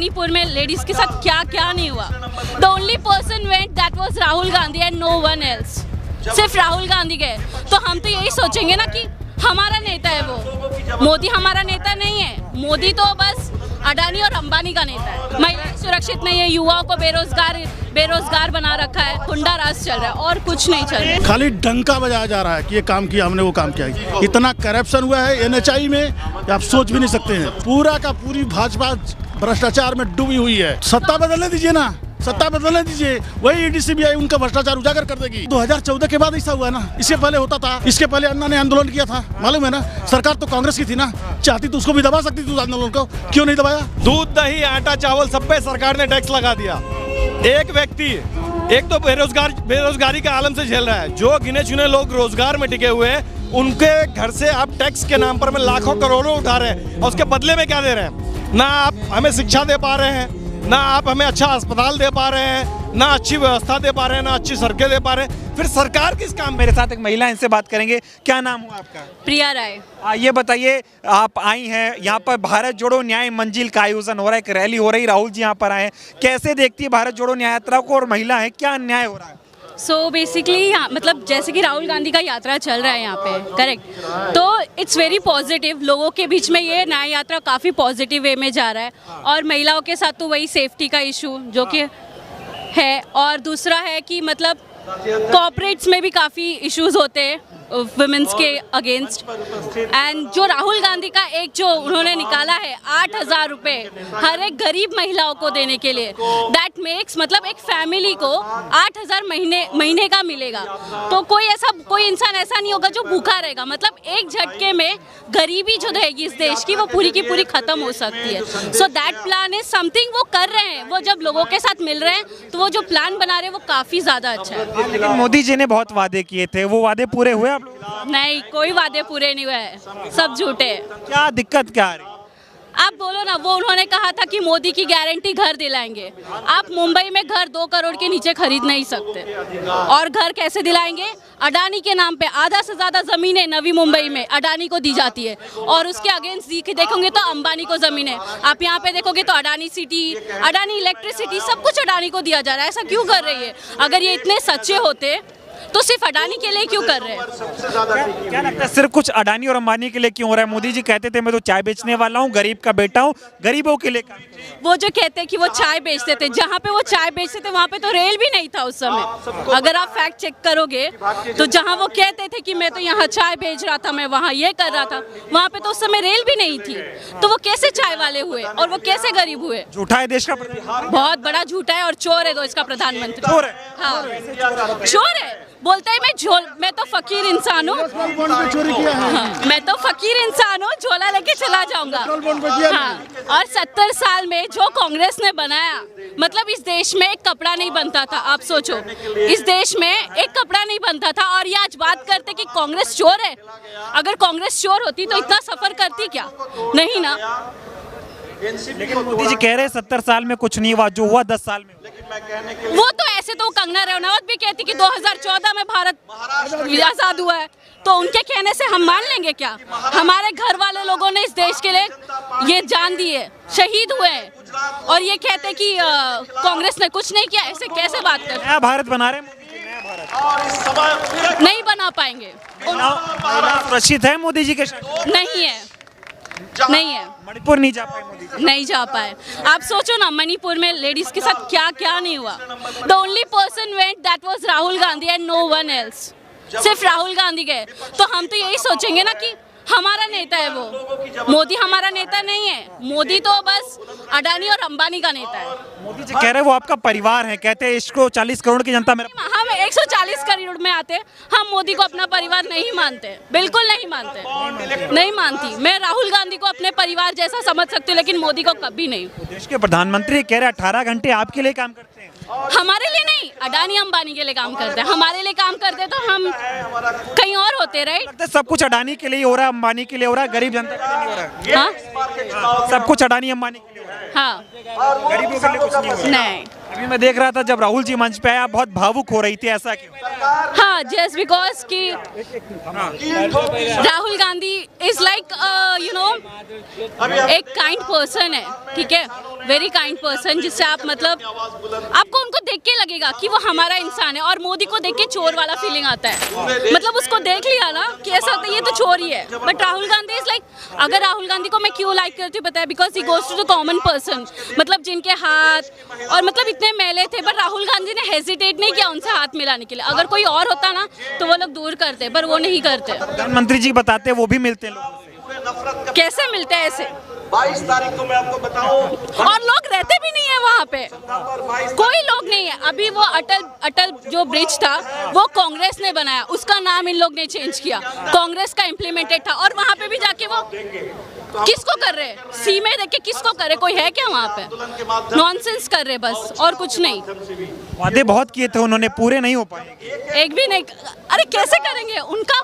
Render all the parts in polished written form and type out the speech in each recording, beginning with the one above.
मणिपुर में लेडीज के साथ क्या क्या नहीं हुआ। The only person went that was Rahul Gandhi and no one else. सिर्फ राहुल गांधी गए। तो हम तो यही सोचेंगे ना कि हमारा नेता है वो, मोदी हमारा नेता नहीं है। मोदी तो बस अडानी और अंबानी का नेता है। महिलाएं सुरक्षित नहीं है, युवाओं को बेरोजगार बना रखा है, गुंडा राज चल रहा है और कुछ नहीं चल रहा है। खाली डंका बजाया जा रहा है कि ये काम किया हमने, वो काम किया। इतना करप्शन हुआ है NHI में कि आप सोच भी नहीं सकते हैं। पूरा का पूरी भाजपा भ्रष्टाचार में डूबी हुई है। सत्ता बदलने दीजिए ना, सत्ता बदलने दीजिए, वही ED CBI उनका भ्रष्टाचार उजागर कर देगी। 2014 के बाद ऐसा हुआ ना, इससे पहले होता था। इसके पहले अन्ना ने आंदोलन किया था, मालूम है ना। सरकार तो कांग्रेस की थी ना, चाहती तो उसको भी दबा सकती थी आंदोलन को, क्यों नहीं दबाया? दूध, दही, आटा, चावल सब पे सरकार ने टैक्स लगा दिया। एक व्यक्ति एक तो बेरोजगारी का आलम से झेल रहा है। जो गिने चुने लोग रोजगार में टिके हुए हैं, उनके घर से आप टैक्स के नाम पर में लाखों करोड़ों उठा रहे हैं और उसके बदले में क्या दे रहे हैं? ना आप हमें शिक्षा दे पा रहे हैं, ना आप हमें अच्छा अस्पताल दे पा रहे हैं, ना अच्छी व्यवस्था दे पा रहे हैं, ना अच्छी सड़कें दे पा रहे हैं। फिर सरकार किस काम? मेरे साथ एक महिला, इनसे बात करेंगे। क्या नाम हुआ आपका? प्रिया राय। ये बताइए, आप आई हैं यहाँ पर, भारत जोड़ो न्याय मंजिल का आयोजन हो रहा है, एक रैली हो रही, राहुल जी यहाँ पर आए हैं। कैसे देखती है भारत जोड़ो न्याय यात्रा को, और महिला है, क्या अन्याय हो रहा है? सो बेसिकली मतलब जैसे कि राहुल गांधी का यात्रा चल रहा है यहाँ पे, करेक्ट, तो इट्स वेरी पॉजिटिव। लोगों के बीच में ये न्याय यात्रा काफ़ी पॉजिटिव वे में जा रहा है। और महिलाओं के साथ तो वही सेफ्टी का इशू जो कि है, और दूसरा है कि मतलब कॉर्पोरेट्स में भी काफ़ी इश्यूज होते हैं वुमेन्स के अगेंस्ट। एंड जो राहुल गांधी का एक जो उन्होंने निकाला है 8,000 रुपये हर एक गरीब महिलाओं को देने के लिए, दैट मेक्स मतलब एक फैमिली को 8,000 महीने का मिलेगा। तो कोई इंसान ऐसा नहीं होगा जो भूखा रहेगा। मतलब एक झटके में गरीबी जो रहेगी इस देश की, वो पूरी की पूरी खत्म हो सकती है। So that plan is something वो कर रहे हैं। वो जब लोगों के साथ मिल रहे हैं तो वो जो प्लान बना रहे हैं वो काफ़ी ज़्यादा अच्छा है। लेकिन मोदी जी ने बहुत वादे किए थे, वो वादे पूरे हुए? नहीं, कोई वादे पूरे नहीं हुए हैं, सब झूठे हैं। क्या दिक्कत क्या आ रही? आप बोलो ना, वो उन्होंने कहा था कि मोदी की गारंटी घर दिलाएंगे। आप मुंबई में घर 2 करोड़ के नीचे खरीद नहीं सकते। और घर कैसे दिलाएंगे? अडानी के नाम पे आधा से ज़्यादा ज़मीनें नवी मुंबई में अडानी को दी जाती है, और उसके अगेंस्ट देखोगे तो अंबानी को ज़मीनें। आप यहाँ पे देखोगे तो अडानी सिटी, अडानी इलेक्ट्रिसिटी, सब कुछ अडानी को दिया जा रहा है। ऐसा क्यों कर रही है? अगर ये इतने सच्चे होते तो सिर्फ अडानी के लिए क्यों कर रहे हैं? क्या लगता है सिर्फ कुछ अडानी और अंबानी के लिए क्यों हो रहा है? मोदी जी कहते थे मैं तो चाय बेचने वाला हूँ, गरीब का बेटा हूँ, गरीबों के लिए। वो जो कहते हैं कि वो चाय बेचते थे, जहाँ पे वो चाय बेचते थे वहाँ पे तो रेल भी नहीं था उस समय। अगर आप फैक्ट चेक करोगे तो जहाँ वो कहते थे कि मैं तो यहाँ चाय बेच रहा था, मैं वहाँ ये कर रहा था, वहाँ पे तो उस समय रेल भी नहीं थी। तो वो कैसे चाय वाले हुए और वो कैसे गरीब हुए? झूठा है देश का, बहुत बड़ा झूठा है और चोर है देश का प्रधानमंत्री। चोर है? हाँ, चोर है। बोलता है मैं तो फकीर इंसान हूँ, हाँ, मैं तो फकीर इंसान हूँ, झोला लेके चला जाऊंगा। हाँ, और 70 साल में जो कांग्रेस ने बनाया, मतलब इस देश में एक कपड़ा नहीं बनता था। आप सोचो, इस देश में एक कपड़ा नहीं बनता था, और ये आज बात करते कि कांग्रेस चोर है। अगर कांग्रेस चोर होती तो इतना सफर करती क्या? नहीं ना। लेकिन मोदी जी कह रहे हैं 70 साल में कुछ नहीं हुआ, जो हुआ 10 साल में। वो तो ऐसे तो कंगना रनौत भी कहती कि 2014 में भारत आजाद हुआ है, तो उनके कहने से हम मान लेंगे क्या? हमारे घर वाले लोगों ने इस देश के लिए ये जान दी है, शहीद हुए हैं, और ये कहते कि कांग्रेस ने कुछ नहीं किया। ऐसे कैसे बात करते? नया भारत बना रहे हैं, नहीं बना पाएंगे। सुरक्षित है मोदी जी के? नहीं है, नहीं है। मणिपुर नहीं जा पाए मोदी जी? नहीं जा पाए। आप सोचो ना, मणिपुर में लेडीज के साथ क्या क्या नहीं हुआ। The only person went that was Rahul Gandhi and no one else. सिर्फ राहुल गांधी गए। तो हम तो यही सोचेंगे ना कि हमारा नेता है वो, मोदी हमारा नेता नहीं है। मोदी तो बस अडानी और अंबानी का नेता है। मोदी जी कह रहे हैं वो आपका परिवार है, कहते हैं इसको 40 करोड़ की जनता मेरा। हम 140 करोड़ में आते, हम मोदी को अपना परिवार नहीं मानते, बिल्कुल नहीं मानते, नहीं मानती। मैं राहुल गांधी को अपने परिवार जैसा समझ सकती हूँ, लेकिन मोदी को कभी नहीं। देश के प्रधानमंत्री कह रहे 18 घंटे आपके लिए काम करते हैं। हमारे लिए नहीं, अडानी अंबानी के लिए काम करते हैं। हमारे लिए काम करते तो हम कहीं और होते, राइट? सब कुछ अडानी के लिए हो रहा है, अंबानी के लिए हो रहा है, गरीब जनता के लिए नहीं हो रहा है। हाँ, सब कुछ अडानी अंबानी के लिए हो रहा है। हाँ, गरीबों के लिए कुछ नहीं हो रहा है। नहीं। अभी मैं देख रहा था जब राहुल जी मंच पे आए आप बहुत भावुक हो रही थी, ऐसा क्यों? हाँ, जस्ट बिकॉज कि Rahul Gandhi is like you know एक काइंड पर्सन है, ठीक है, वेरी काइंड पर्सन, जिससे आप मतलब आपको उनको देख के लगेगा कि वो हमारा इंसान है। और मोदी को देख के चोर वाला फीलिंग आता है, मतलब उसको देख लिया ना कि ऐसा होता है ये तो चोर ही है। But Rahul Gandhi is like, अगर राहुल गांधी को मैं क्यों लाइक करती हूँ पता है, because he goes to the common person, मतलब जिनके हाथ और मतलब इतने मैले थे, पर राहुल गांधी ने हेजिटेट नहीं किया उनसे हाथ मिलाने के लिए। अगर कोई और होता ना तो वो लोग दूर करते, पर वो नहीं करते। प्रधानमंत्री जी बताते हैं वो भी मिलते हैं लोगों से। कैसे मिलते हैं ऐसे? 22 तारीख को मैं आपको बताऊं, और लोग रहते भी नहीं है वहाँ पे, कोई लोग नहीं है। अभी वो अटल जो ब्रिज था वो कांग्रेस ने बनाया, उसका नाम इन लोग ने चेंज किया, कांग्रेस का इम्प्लीमेंटेड था। और वहाँ पे भी जाके वो किसको कर रहे हैं, सी में देख के किसको कर रहे, कोई है क्या वहाँ पे? नॉनसेंस कर रहे बस, और कुछ नहीं। वादे बहुत किए थे उन्होंने, पूरे नहीं हो पाए। एक भी नहीं। अरे कैसे करेंगे, उनका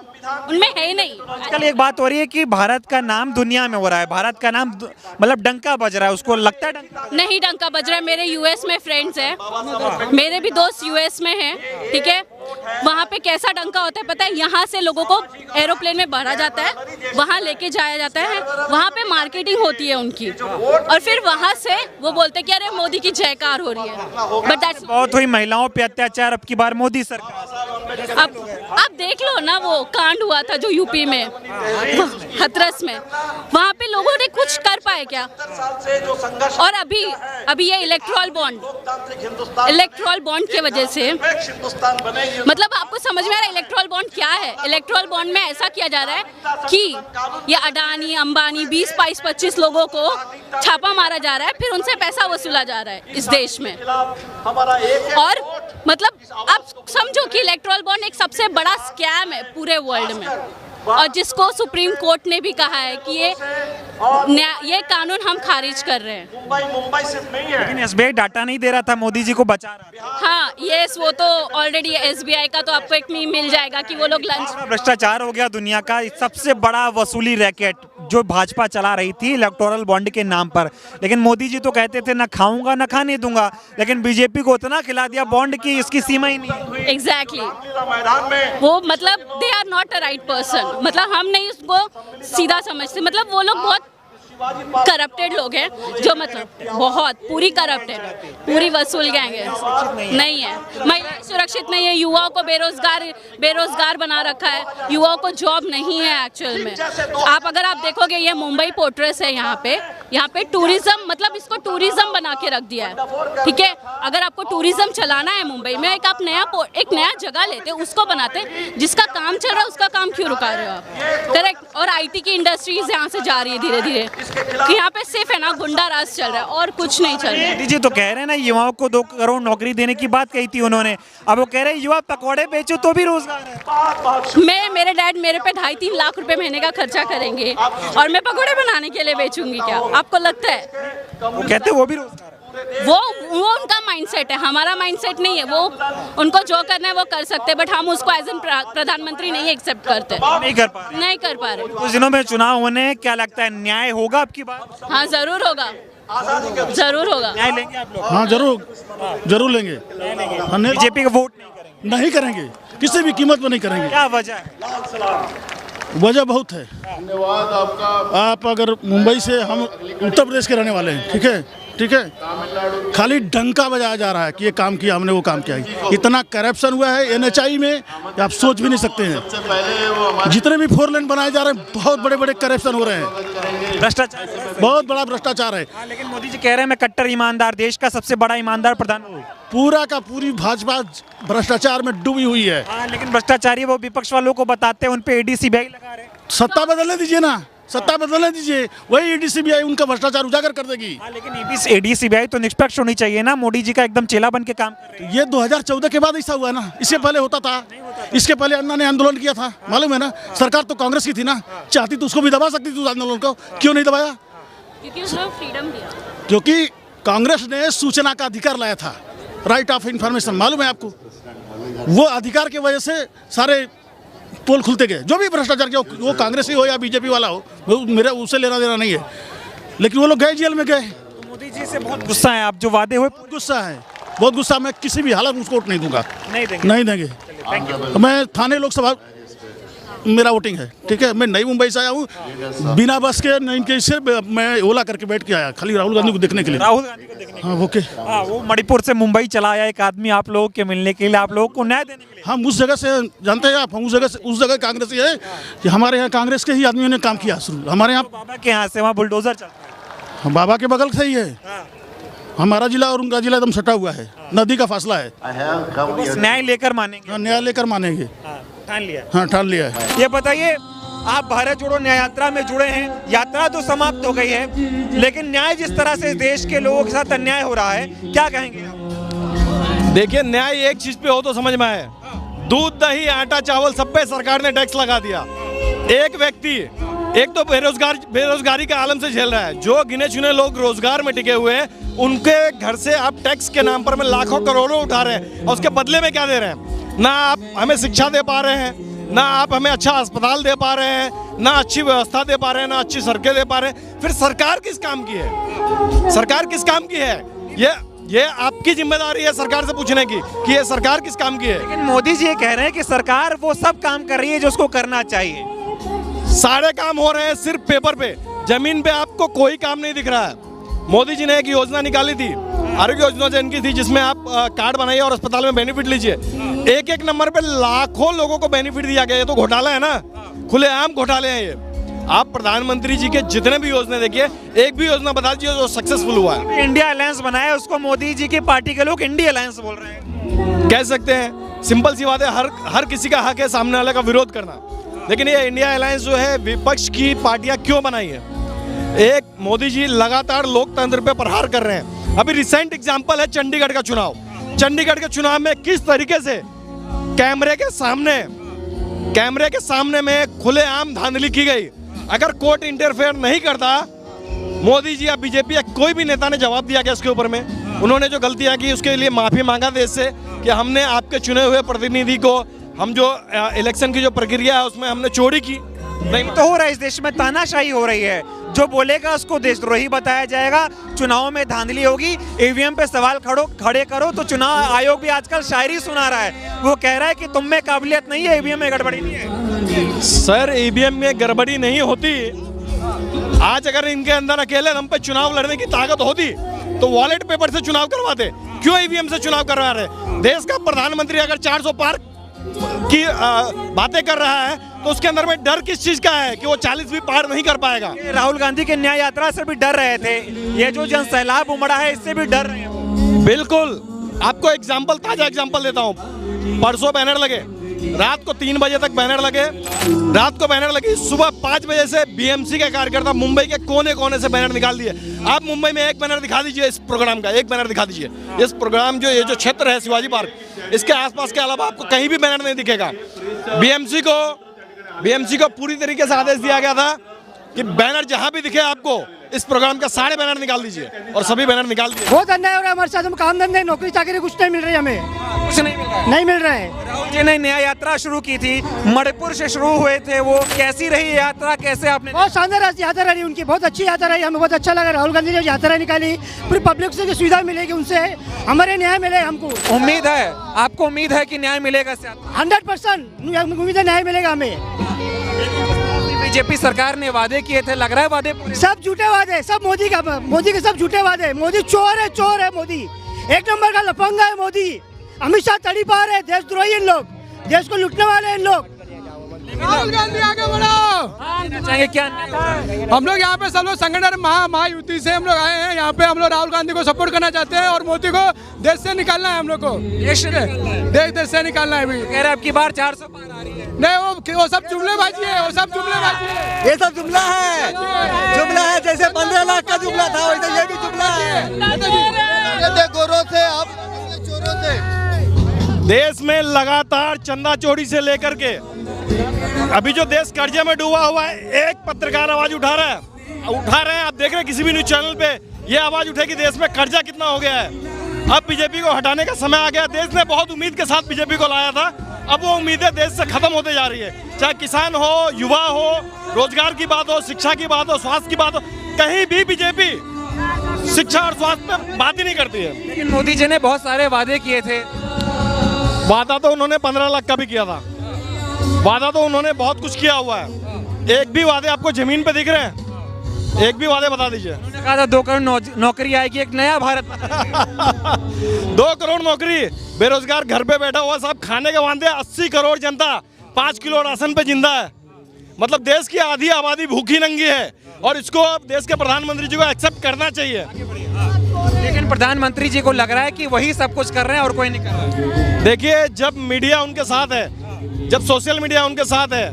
उनमें है ही नहीं। आजकल एक बात हो रही है कि भारत का नाम दुनिया में हो रहा है, भारत का नाम मतलब डंका बज रहा है, उसको लगता है डंका? नहीं डंका बज रहा है। मेरे यूएस में फ्रेंड्स हैं, मेरे भी दोस्त यूएस में हैं, ठीक है। वहाँ पे कैसा डंका होता है पता है? यहाँ से लोगों को एरोप्लेन में भरा जाता है, वहाँ लेके जाया जाता है, वहाँ पे मार्केटिंग होती है उनकी, और फिर वहाँ से वो बोलते हैं कि अरे मोदी की जयकार हो रही है। बट दैट्स बहुत हुई महिलाओं पे अत्याचार, अब की बार मोदी सरकार। अब देख लो ना, वो कांड हुआ था जो यूपी में हाथरस में, वहाँ पे लोगों ने कुछ कर पाए क्या? और अभी ये इलेक्ट्रल बॉन्ड की वजह से, मतलब आपको समझ में आ रहा है इलेक्ट्रल बॉन्ड क्या है? इलेक्ट्रल बॉन्ड में ऐसा किया जा रहा है कि ये अडानी अंबानी 20-22-25 लोगों को छापा मारा जा रहा है, फिर उनसे पैसा वसूला जा रहा है इस देश में। और मतलब आप समझो कि इलेक्ट्रल बॉन्ड एक सबसे बड़ा स्कैम है पूरे वर्ल्ड में, और जिसको सुप्रीम कोर्ट ने भी कहा है कि ये कानून हम खारिज कर रहे हैं। मुंबई सिर्फ नहीं है, लेकिन एसबीआई डाटा नहीं दे रहा था, मोदी जी को बचा रहा था। हाँ यस, वो तो ऑलरेडी एसबीआई का तो आपको एक मीम मिल जाएगा कि वो लोग लंच। भ्रष्टाचार हो गया दुनिया का सबसे बड़ा वसूली रैकेट जो भाजपा चला रही थी इलेक्टोरल बॉन्ड के नाम पर। लेकिन मोदी जी तो कहते थे ना खाऊंगा ना खाने दूंगा, लेकिन बीजेपी को इतना खिला दिया बॉन्ड की इसकी सीमा ही नहीं है। एग्जैक्टली, मैदान में वो मतलब they are not a right person, मतलब हम नहीं उसको सीधा समझते, मतलब वो लोग बहुत करप्टेड लोग हैं, जो मतलब बहुत पूरी करप्टेड, पूरी वसूल गैंग है। नहीं है, महिलाएं सुरक्षित नहीं है, युवाओं को बेरोजगार बना रखा है, युवाओं को जॉब नहीं है एक्चुअल में। अगर आप देखोगे ये मुंबई पोर्ट्रेस है, यहाँ पे टूरिज्म, मतलब इसको टूरिज्म बना के रख दिया है, ठीक है। अगर आपको टूरिज्म चलाना है मुंबई में, एक नया जगह लेते उसको बनाते, जिसका काम चल रहा है उसका काम क्यों रुका रहे हो आप? करेक्ट। और आईटी की इंडस्ट्रीज यहाँ से जा रही है धीरे धीरे, कि यहाँ पे सिर्फ है ना गुंडा राज चल रहा है और कुछ नहीं चल रहा है। मोदी जी तो कह रहे हैं ना युवाओं को 2 करोड़ नौकरी देने की बात कही थी उन्होंने, अब वो कह रहे हैं युवा पकौड़े बेचो तो भी रोजगार है। मेरे डैड मेरे पे 2.5-3 लाख रुपए महीने का खर्चा करेंगे और मैं पकौड़े बनाने के लिए बेचूंगी क्या? आपको लगता है? वो कहते हैं वो भी रोजगार है। वो उनका माइंडसेट है, हमारा माइंडसेट नहीं है। वो उनको जो करना है वो कर सकते हैं, बट हम उसको एज एन प्रधानमंत्री नहीं एक्सेप्ट करते, नहीं कर पा रहे। कुछ कुछ दिनों में चुनाव होने, क्या लगता है न्याय होगा आपकी बात? हाँ जरूर होगा, जरूर होगा। न्याय लेंगे आप लोग? हाँ जरूर लेंगे। बीजेपी का वोट नहीं करेंगे, किसी भी कीमत पर नहीं करेंगे। क्या वजह है? वजह बहुत है। धन्यवाद आपका। आप अगर मुंबई से, हम उत्तर प्रदेश के रहने वाले हैं, ठीक है, खाली डंका बजाया जा रहा है कि ये काम किया हमने, वो काम किया। इतना करप्शन हुआ है एनएचआई में कि आप सोच भी नहीं सकते हैं। जितने भी 4 लेन बनाए जा रहे हैं, बहुत बड़े बड़े करप्शन हो रहे हैं, भ्रष्टाचार, बहुत बड़ा भ्रष्टाचार है। लेकिन मोदी जी कह रहे हैं मैं कट्टर ईमानदार, देश का सबसे बड़ा ईमानदार प्रधानमंत्री। पूरा का पूरी भाजपा भ्रष्टाचार में डूबी हुई है। लेकिन भ्रष्टाचारी वो विपक्ष वालों को बताते हैं, उन पे ईडी सीबीआई लगा रहे हैं। सत्ता बदलने दीजिए ना, सत्ता बदलने दीजिए, वही ईडी सीबीआई उनका भ्रष्टाचार उजागर कर देगी। लेकिन ईडी सीबीआई तो निष्पक्ष होनी चाहिए ना, मोदी जी का एकदम चेला बन के काम कर रहे हैं। ये 2014 के बाद ऐसा हुआ ना, इससे पहले होता था? इसके पहले अन्ना ने आंदोलन किया था, मालूम है ना? सरकार तो कांग्रेस की थी ना, चाहती तो उसको भी दबा सकती थी उस आंदोलन को, क्यों नहीं दबाया? क्योंकि उसने फ्रीडम दिया, क्योंकि कांग्रेस ने सूचना का अधिकार लाया था, राइट ऑफ इंफॉर्मेशन, मालूम है आपको? वो अधिकार की वजह से सारे पोल खुलते गए। जो भी भ्रष्टाचार किया, वो कांग्रेस ही हो या बीजेपी वाला हो, वो मेरा उससे लेना देना नहीं है, लेकिन वो लोग गए, जेल में गए। मोदी जी से बहुत गुस्सा है आप, जो वादे हुए गुस्सा है, बहुत गुस्सा, मैं किसी भी हालत में उसको वोट नहीं दूंगा, नहीं देंगे। मैं थाने लोकसभा मेरा वोटिंग है, ठीक है। मैं नई मुंबई से आया हूँ, बिना बस के नहीं के, सिर्फ मैं ओला करके बैठ के आया खाली राहुल गांधी को देखने के लिए। राहुल गांधी को देखने हाँ, ओके। हाँ, वो मणिपुर से मुंबई चला आया एक आदमी आप लोगों के मिलने के लिए, आप लोगों को न्याय देने के लिए। हम उस जगह से, जानते हैं आप, हम उस जगह कांग्रेसी है कि हमारे यहाँ कांग्रेस के ही आदमियों ने काम किया शुरू। हमारे यहाँ बाबा के यहाँ से वहाँ बुलडोजर चलता है। बाबा के बगल से ही है, हमारा जिला और उनका जिला एकदम सटा हुआ है, नदी का फासला है। बस न्याय लेकर मानेंगे। हाँ, न्याय लेकर मानेंगे। ठान लिया। हाँ, ठान लिया है। ये बताइए, आप भारत जोड़ो न्याय यात्रा में जुड़े हैं, यात्रा तो समाप्त हो गई है, लेकिन न्याय जिस तरह से देश के लोगों के साथ अन्याय हो रहा है, क्या कहेंगे आप? देखिए, न्याय एक चीज पे हो तो समझ में आए, दूध दही आटा चावल सब पे सरकार ने टैक्स लगा दिया। एक व्यक्ति एक तो बेरोजगारी का आलम से झेल रहा है, जो गिने चुने लोग रोजगार में टिके हुए हैं, उनके घर से आप टैक्स के नाम पर में लाखों करोड़ों उठा रहे हैं, और उसके बदले में क्या दे रहे हैं? ना आप हमें शिक्षा दे पा रहे हैं, ना आप हमें अच्छा अस्पताल दे पा रहे हैं, ना अच्छी व्यवस्था दे पा रहे हैं, ना अच्छी सड़कें दे पा रहे हैं। फिर सरकार किस काम की है? सरकार किस काम की है? ये आपकी जिम्मेदारी है सरकार से पूछने की कि ये सरकार किस काम की है। लेकिन मोदी जी ये कह रहे हैं कि सरकार वो सब काम कर रही है जो उसको करना चाहिए। सारे काम हो रहे हैं सिर्फ पेपर पे, जमीन पे आपको कोई काम नहीं दिख रहा है। मोदी जी ने एक योजना निकाली थी, आरोग्य योजना जिनकी थी, जिसमें आप कार्ड बनाइए और अस्पताल में बेनिफिट लीजिए। एक एक नंबर पे लाखों लोगों को बेनिफिट दिया गया। ये तो घोटाला है ना, खुलेआम घोटाले हैं ये। आप प्रधानमंत्री जी के जितने भी योजना देखिए, एक भी योजना बता दीजिए जो सक्सेसफुल हुआ है। इंडिया अलायंस बनाया, उसको मोदी जी की पार्टी के लोग इंडिया अलायंस बोल रहे हैं। कह सकते हैं, सिंपल सी बात है, हर किसी का हक है सामने वाले का विरोध करना। लेकिन ये इंडिया अलायंस जो है, विपक्ष की पार्टियां क्यों बनाई है? एक, मोदी जी लगातार लोकतंत्र पे प्रहार कर रहे हैं। अभी रिसेंट एग्जांपल है चंडीगढ़ का चुनाव। चंडीगढ़ के चुनाव में किस तरीके से कैमरे के सामने में खुलेआम धांधली की गई। अगर कोर्ट इंटरफेयर नहीं करता, मोदी जी या बीजेपी या कोई भी नेता ने जवाब दिया क्या इसके ऊपर में? उन्होंने जो गलतियां की उसके लिए माफी मांगा देश से कि हमने आपके चुने हुए प्रतिनिधि को, हम जो इलेक्शन की जो प्रक्रिया है उसमें हमने चोरी की। नहीं तो हो रहा है इस देश में, तानाशाही हो रही है। जो बोलेगा उसको देशद्रोही बताया जाएगा, चुनाव में धांधली होगी, ईवीएम पे सवाल खड़े करो। तो चुनाव आयोग भी आजकल शायरी सुना रहा है, वो कह रहा है कि तुम में काबिलियत नहीं है, ईवीएम में गड़बड़ी नहीं है। सर, ईवीएम में गड़बड़ी नहीं होती। आज अगर इनके अंदर अकेले दम पे चुनाव लड़ने की ताकत होती तो वॉलेट पेपर से चुनाव करवाते, क्यों ईवीएम से चुनाव करवा रहे? देश का प्रधानमंत्री अगर 400 पार की बातें कर रहा है तो उसके अंदर में डर किस चीज का है कि वो 40 भी पार नहीं कर पाएगा? राहुल गांधी के न्याय यात्रा से भी डर रहे थे, ये जो जन सैलाब उमड़ा है इससे भी डर रहे हैं। बिल्कुल, आपको ताजा एग्जांपल देता हूँ। परसों बैनर लगे, रात को 3 बजे तक बैनर लगे, सुबह 5 बजे से बीएमसी के कार्यकर्ता मुंबई के कोने कोने से बैनर निकाल दिए। आप मुंबई में एक बैनर दिखा दीजिए, इस प्रोग्राम का एक बैनर दिखा दीजिए। इस प्रोग्राम ये जो क्षेत्र है शिवाजी पार्क, इसके आसपास के अलावा आपको कहीं भी बैनर नहीं दिखेगा। बीएमसी को पूरी तरीके से आदेश दिया गया था कि बैनर जहां भी दिखे आपको, इस प्रोग्राम का सारे बैनर निकाल दीजिए, और सभी बैनर निकाल दिए। बहुत अन्याय हो रहा है हमारे साथ। हम काम धंधे, नौकरी चाकरी कुछ नहीं मिल रही, हमें कुछ नहीं मिल रहा है। नहीं मिल रहा है। राहुल जी ने न्याय यात्रा शुरू की थी, मणिपुर से शुरू हुए थे वो, कैसी रही यात्रा, कैसे आपने? बहुत शानदार यात्रा रही उनकी, बहुत अच्छी यात्रा रही, हमें बहुत अच्छा लगा। राहुल गांधी ने यात्रा निकाली, पूरी पब्लिक से सुविधा मिलेगी, उनसे हमारे न्याय मिलेगा। हमको उम्मीद है, आपको उम्मीद है कि न्याय मिलेगा? 100% उम्मीद है न्याय मिलेगा हमें। बीजेपी सरकार ने वादे किए थे, लग रहा है वादे पूरे? सब झूठे वादे, सब मोदी के सब झूठे वादे। मोदी चोर है मोदी, एक नंबर का लफंगा है मोदी। अमित शाह तड़ी पा रहे, देशद्रोही इन लोग, देश को लूटने वाले इन लोग। राहुल गांधी आगे बढ़ो। चाहेंगे क्या? हम लोग यहाँ पे सब लोग संगठन महायुति से हम लोग आए हैं। यहाँ पे हम लोग राहुल गांधी को सपोर्ट करना चाहते हैं और मोदी को देश से निकालना है। हम लोग को देश से निकालना है। अभी कह रहे अब की बार 400 पार आ रही है। नहीं, वो सब जुमलेबाजी है, वो सब जुमलेबाजी है। ये सब जुमला है, जैसे 15 लाख का जुमला था वैसे ये भी जुमला है। गोरों से आप चोरों से देश में लगातार चंदा चोरी से लेकर के अभी जो देश कर्जे में डूबा हुआ है, एक पत्रकार आवाज उठा रहे हैं। आप देख रहे हैं किसी भी न्यूज चैनल पे ये आवाज उठे कि देश में कर्जा कितना हो गया है। अब बीजेपी को हटाने का समय आ गया। देश ने बहुत उम्मीद के साथ बीजेपी को लाया था, अब वो उम्मीदें देश से खत्म होते जा रही है। चाहे किसान हो, युवा हो, रोजगार की बात हो, शिक्षा की बात हो, स्वास्थ्य की बात हो, कहीं भी बीजेपी शिक्षा और स्वास्थ्य पे बात ही नहीं करती है। लेकिन मोदी जी ने बहुत सारे वादे किए थे। वादा तो उन्होंने 15 लाख का भी किया था। वादा तो उन्होंने बहुत कुछ किया हुआ है। एक भी वादे आपको जमीन पे दिख रहे हैं? एक भी वादे बता दीजिए। उन्होंने कहा था 2 करोड़ नौकरी आएगी, एक नया भारत। 2 करोड़ नौकरी, बेरोजगार घर पे बैठा हुआ, सब खाने के वादे। 80 करोड़ जनता 5 किलो राशन पे जिंदा है। मतलब देश की आधी आबादी भूखी नंगी है और इसको अब देश के प्रधानमंत्री जी को एक्सेप्ट करना चाहिए। लेकिन प्रधानमंत्री जी को लग रहा है कि वही सब कुछ कर रहे हैं और कोई नहीं कर रहा है। देखिए, जब मीडिया उनके साथ है, जब सोशल मीडिया उनके साथ है,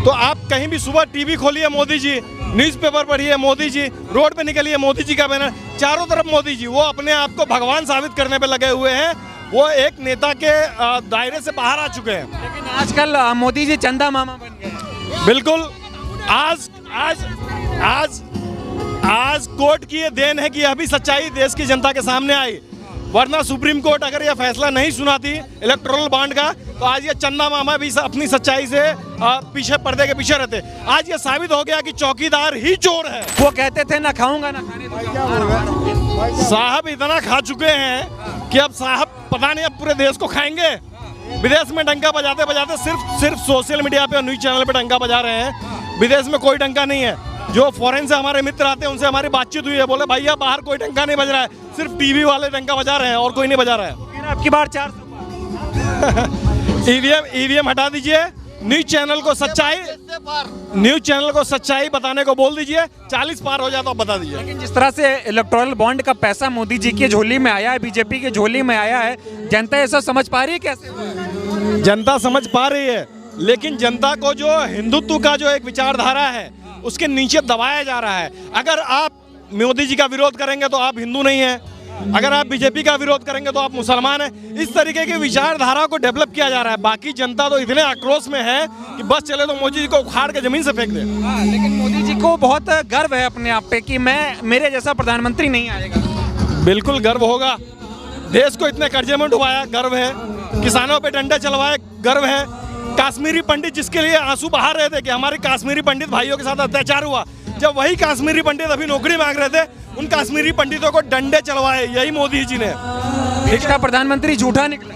तो आप कहीं भी सुबह टीवी खोलिए मोदी जी, न्यूज़पेपर पढ़िए मोदी जी, रोड पे निकलिए मोदी जी का बैनर, चारों तरफ मोदी जी। वो अपने आप को भगवान साबित करने पे लगे हुए हैं। वो एक नेता के दायरे से बाहर आ चुके हैं। लेकिन आजकल मोदी जी चंदा मामा बन गए। बिल्कुल। आज आज आज आज कोर्ट की ये देन है कि अभी सच्चाई देश की जनता के सामने आई, वरना सुप्रीम कोर्ट अगर ये फैसला नहीं सुनाती इलेक्टोरल बॉन्ड का, तो आज ये चंदा मामा भी अपनी सच्चाई से पीछे, पर्दे के पीछे रहते। आज ये साबित हो गया कि चौकीदार ही चोर है। वो कहते थे ना खाऊंगा ना खाने दूंगा। साहब इतना खा चुके हैं कि अब साहब पता नहीं अब पूरे देश को खाएंगे। विदेश में डंका बजाते बजाते सिर्फ सोशल मीडिया पे और न्यूज चैनल पे डंका बजा रहे हैं। विदेश में कोई डंका नहीं है। जो फॉरेन से हमारे मित्र आते हैं उनसे हमारी बातचीत हुई है, बोले भैया बाहर कोई डंका नहीं बज रहा है, सिर्फ टीवी वाले डंका बजा रहे हैं और कोई नहीं बजा रहा है। आपकी बार 400 ईवीएम हटा दीजिए, न्यूज चैनल को सच्चाई बताने को बोल दीजिए। 40 पार हो जाए तो बता दीजिए। लेकिन जिस तरह से इलेक्टोरल बॉन्ड का पैसा मोदी जी की झोली में आया है, बीजेपी की झोली में आया है, जनता ये सब समझ पा रही है कैसे? जनता समझ पा रही है, लेकिन जनता को जो हिंदुत्व का जो एक विचारधारा है उसके नीचे दबाया जा रहा है। अगर आप मोदी जी का विरोध करेंगे तो आप हिंदू नहीं हैं, अगर आप बीजेपी का विरोध करेंगे तो आप मुसलमान हैं। इस तरीके की विचारधारा को डेवलप किया जा रहा है। बाकी जनता तो इतने आक्रोश में है कि बस चले तो मोदी जी को उखाड़ के जमीन से फेंक दे। लेकिन मोदी जी को बहुत गर्व है अपने आप पे कि मेरे जैसा प्रधानमंत्री नहीं आएगा। बिल्कुल गर्व होगा। देश को इतने कर्जे में डुबाया, गर्व है। किसानों पे डंडे चलवाए, गर्व है। कश्मीरी पंडित जिसके लिए आंसू बहा रहे थे कि हमारे कश्मीरी पंडित भाइयों के साथ अत्याचार हुआ, जब वही कश्मीरी पंडित अभी नौकरी मांग रहे थे, उन कश्मीरी पंडितों को डंडे चलवाए यही मोदी जी ने। देश का प्रधानमंत्री झूठा निकला,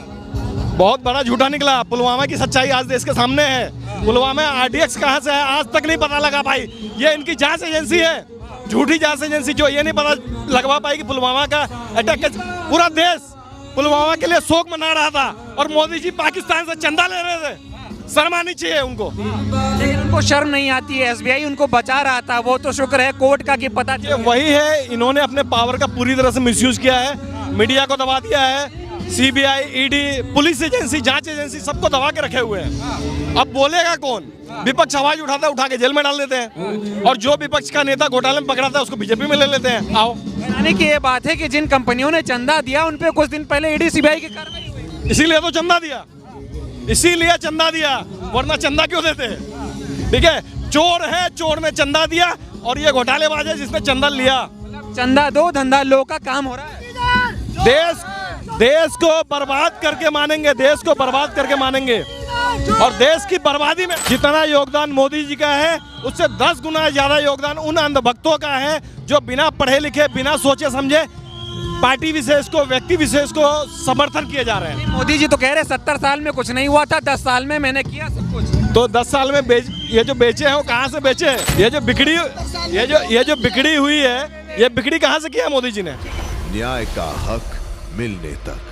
बहुत बड़ा झूठा निकला। पुलवामा की सच्चाई आज देश के सामने है। पुलवामा RDX कहां से है आज तक नहीं पता लगा भाई। ये इनकी जांच एजेंसी है, झूठी जांच एजेंसी, जो ये नहीं पता लगवा पाई कि पुलवामा का अटैक। पूरा देश पुलवामा के लिए शोक मना रहा था और मोदी जी पाकिस्तान से चंदा ले रहे थे। शर्म आनी चाहिए उनको। लेकिन उनको शर्म नहीं आती है। SBI उनको बचा रहा था, वो तो शुक्र है कोर्ट का कि पता चला। वही है, इन्होंने अपने पावर का पूरी तरह से मिसयूज किया है, मीडिया को दबा दिया है। CBI, ED, पुलिस एजेंसी, जांच एजेंसी सबको दबा के रखे हुए हैं। अब बोलेगा कौन? विपक्ष आवाज उठाता है, उठा के जेल में डाल देते हैं, और जो विपक्ष का नेता घोटाले में पकड़ाता है उसको बीजेपी में ले लेते हैं। आओ, यानी कि ये बात है कि जिन कंपनियों ने चंदा दिया उन पे कुछ दिन पहले ED CBI की कार्रवाई हुई, इसीलिए तो चंदा दिया, इसीलिए चंदा दिया, वरना चंदा क्यों देते हैं? ठीक है, चोर है, चोर ने चंदा दिया, और ये घोटालेबाज है जिसने चंदा लिया। चंदा दो धंधा लो का काम हो रहा है। देश को बर्बाद करके मानेंगे, देश को बर्बाद करके मानेंगे। और देश की बर्बादी में जितना योगदान मोदी जी का है उससे 10 गुना ज्यादा योगदान उन अंधभक्तों का है जो बिना पढ़े लिखे, बिना सोचे समझे पार्टी विशेष को, व्यक्ति विशेष को समर्थन किए जा रहे हैं। मोदी जी तो कह रहे 70 साल में कुछ नहीं हुआ था, 10 साल में मैंने किया सब कुछ। तो 10 साल में ये जो बेचे हैं वो कहाँ से बेचे? ये जो बिगड़ी हुई है, ये बिगड़ी कहाँ से किया मोदी जी ने? न्याय का हक मिलने तक।